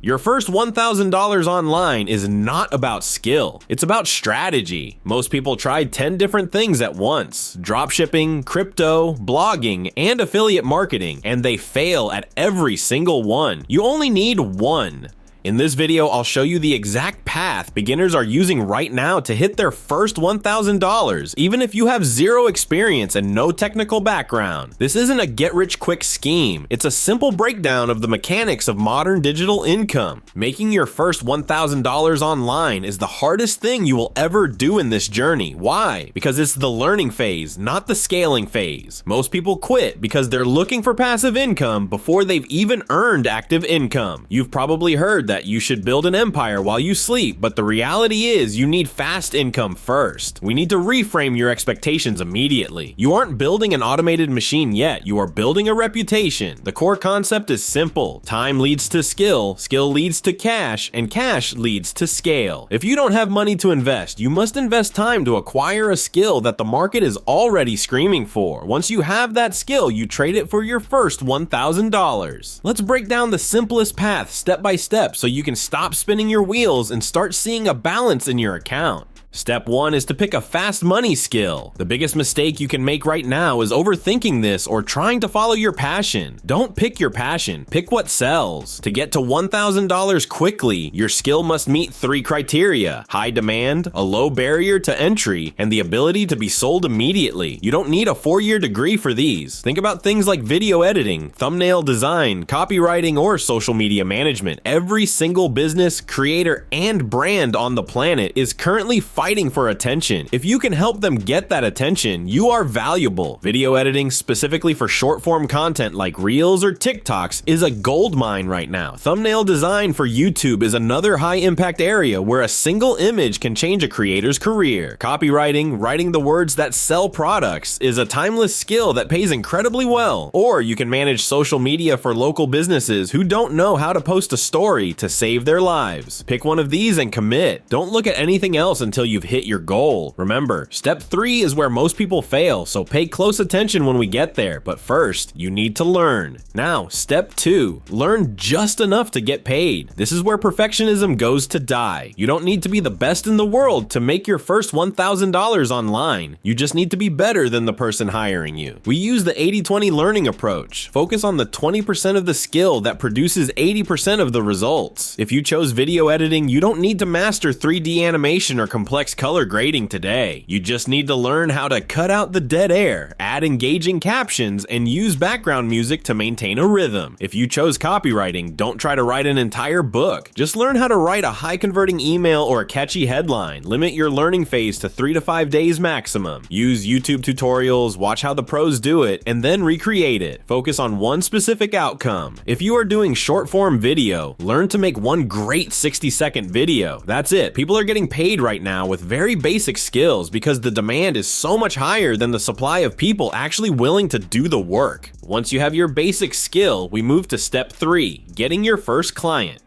Your first $1,000 online is not about skill, it's about strategy. Most people try 10 different things at once: dropshipping, crypto, blogging, and affiliate marketing, and they fail at every single one. You only need one. In this video, I'll show you the exact path beginners are using right now to hit their first $1,000, even if you have zero experience and no technical background. This isn't a get-rich-quick scheme. It's a simple breakdown of the mechanics of modern digital income. Making your first $1,000 online is the hardest thing you will ever do in this journey. Why? Because it's the learning phase, not the scaling phase. Most people quit because they're looking for passive income before they've even earned active income. You've probably heard that you should build an empire while you sleep, but the reality is you need fast income first. We need to reframe your expectations immediately. You aren't building an automated machine yet, you are building a reputation. The core concept is simple. Time leads to skill, skill leads to cash, and cash leads to scale. If you don't have money to invest, you must invest time to acquire a skill that the market is already screaming for. Once you have that skill, you trade it for your first $1,000. Let's break down the simplest path step by step so you can stop spinning your wheels and start seeing a balance in your account. Step 1 is to pick a fast money skill. The biggest mistake you can make right now is overthinking this or trying to follow your passion. Don't pick your passion, pick what sells. To get to $1,000 quickly, your skill must meet 3 criteria: high demand, a low barrier to entry, and the ability to be sold immediately. You don't need a 4-year degree for these. Think about things like video editing, thumbnail design, copywriting, or social media management. Every single business, creator, and brand on the planet is currently fighting for attention. If you can help them get that attention, you are valuable. Video editing, specifically for short form content like Reels or TikToks, is a gold mine right now. Thumbnail design for YouTube is another high impact area where a single image can change a creator's career. Copywriting, writing the words that sell products, is a timeless skill that pays incredibly well. Or you can manage social media for local businesses who don't know how to post a story to save their lives. Pick one of these and commit. Don't look at anything else until you've hit your goal. Remember, step 3 is where most people fail, so pay close attention when we get there. But first, you need to learn. Now, step 2, learn just enough to get paid. This is where perfectionism goes to die. You don't need to be the best in the world to make your first $1,000 online. You just need to be better than the person hiring you. We use the 80-20 learning approach. Focus on the 20% of the skill that produces 80% of the results. If you chose video editing, you don't need to master 3D animation or complex color grading today. You just need to learn how to cut out the dead air, add engaging captions, and use background music to maintain a rhythm. If you chose copywriting, don't try to write an entire book. Just learn how to write a high converting email or a catchy headline. Limit your learning phase to 3 to 5 days maximum. Use YouTube tutorials, watch how the pros do it, and then recreate it. Focus on one specific outcome. If you are doing short form video, learn to make one great 60-second video. That's it. People are getting paid right now with very basic skills because the demand is so much higher than the supply of people actually willing to do the work. Once you have your basic skill, we move to step 3, getting your first client.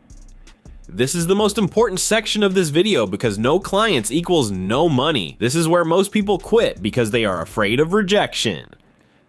This is the most important section of this video because no clients equals no money. This is where most people quit because they are afraid of rejection.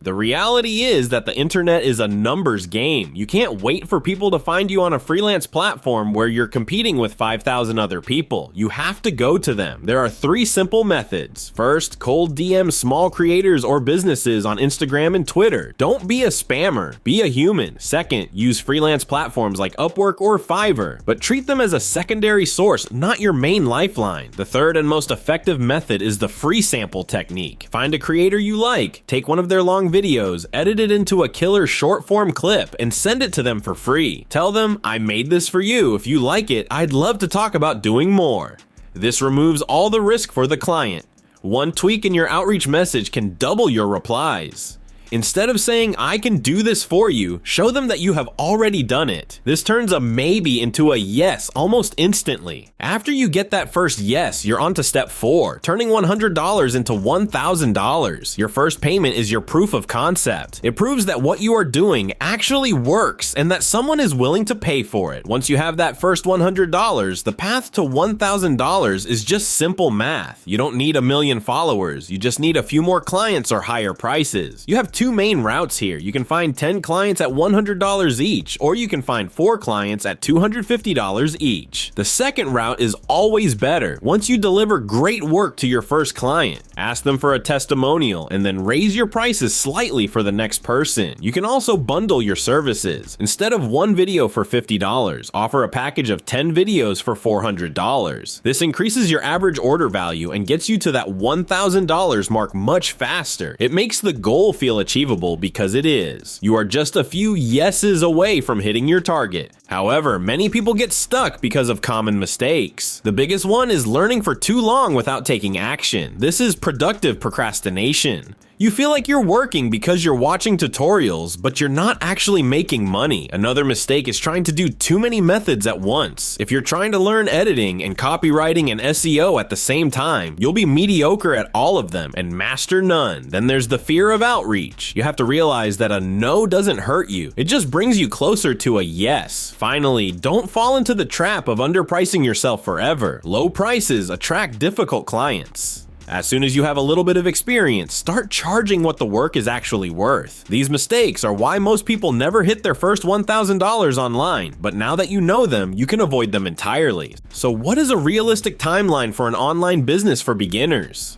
The reality is that the internet is a numbers game. You can't wait for people to find you on a freelance platform where you're competing with 5,000 other people. You have to go to them. There are 3 simple methods. First, cold DM small creators or businesses on Instagram and Twitter. Don't be a spammer, be a human. Second, use freelance platforms like Upwork or Fiverr, but treat them as a secondary source, not your main lifeline. The third and most effective method is the free sample technique. Find a creator you like, take one of their long videos, edit it into a killer short form clip, and send it to them for free. Tell them, I made this for you. If you like it, I'd love to talk about doing more. This removes all the risk for the client. One tweak in your outreach message can double your replies. Instead of saying, I can do this for you, show them that you have already done it. This turns a maybe into a yes almost instantly. After you get that first yes, you're on to step 4, turning $100 into $1,000. Your first payment is your proof of concept. It proves that what you are doing actually works and that someone is willing to pay for it. Once you have that first $100, the path to $1,000 is just simple math. You don't need 1 million followers. You just need a few more clients or higher prices. You have 2 two main routes here. You can find 10 clients at $100 each, or you can find 4 clients at $250 each. The second route is always better. Once you deliver great work to your first client, ask them for a testimonial and then raise your prices slightly for the next person. You can also bundle your services. Instead of one video for $50, offer a package of 10 videos for $400. This increases your average order value and gets you to that $1,000 mark much faster. It makes the goal feel achievable because it is. You are just a few yeses away from hitting your target. However, many people get stuck because of common mistakes. The biggest one is learning for too long without taking action. This is productive procrastination. You feel like you're working because you're watching tutorials, but you're not actually making money. Another mistake is trying to do too many methods at once. If you're trying to learn editing and copywriting and SEO at the same time, you'll be mediocre at all of them and master none. Then there's the fear of outreach. You have to realize that a no doesn't hurt you. It just brings you closer to a yes. Finally, don't fall into the trap of underpricing yourself forever. Low prices attract difficult clients. As soon as you have a little bit of experience, start charging what the work is actually worth. These mistakes are why most people never hit their first $1,000 online, but now that you know them, you can avoid them entirely. So what is a realistic timeline for an online business for beginners?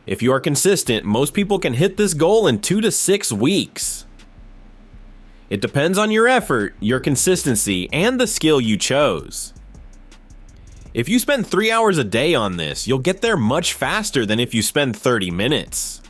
If you are consistent, most people can hit this goal in 2 to 6 weeks. It depends on your effort, your consistency, and the skill you chose. If you spend 3 hours a day on this, you'll get there much faster than if you spend 30 minutes.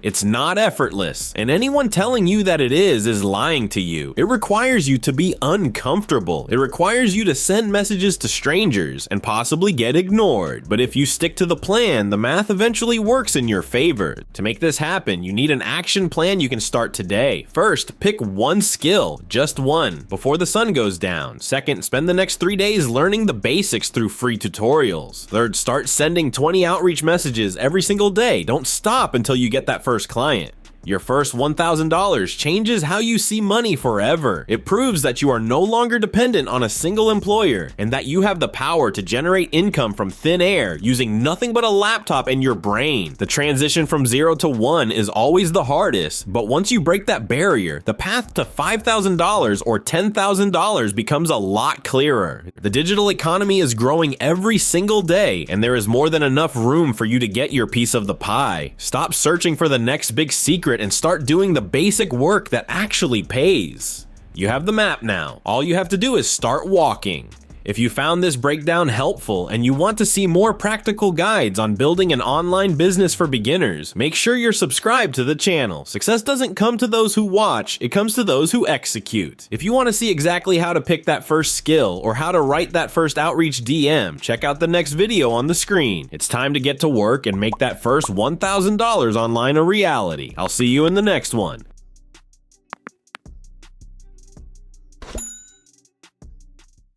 It's not effortless, and anyone telling you that it is lying to you. It requires you to be uncomfortable. It requires you to send messages to strangers and possibly get ignored. But if you stick to the plan, the math eventually works in your favor. To make this happen, you need an action plan you can start today. First, pick one skill, just one, before the sun goes down. Second, spend the next 3 days learning the basics through free tutorials. Third, start sending 20 outreach messages every single day. Don't stop until you get that first client. Your first $1,000 changes how you see money forever. It proves that you are no longer dependent on a single employer and that you have the power to generate income from thin air using nothing but a laptop and your brain. The transition from 0 to 1 is always the hardest, but once you break that barrier, the path to $5,000 or $10,000 becomes a lot clearer. The digital economy is growing every single day, and there is more than enough room for you to get your piece of the pie. Stop searching for the next big secret and start doing the basic work that actually pays. You have the map now. All you have to do is start walking. If you found this breakdown helpful and you want to see more practical guides on building an online business for beginners, make sure you're subscribed to the channel. Success doesn't come to those who watch, it comes to those who execute. If you want to see exactly how to pick that first skill or how to write that first outreach DM, check out the next video on the screen. It's time to get to work and make that first $1,000 online a reality. I'll see you in the next one.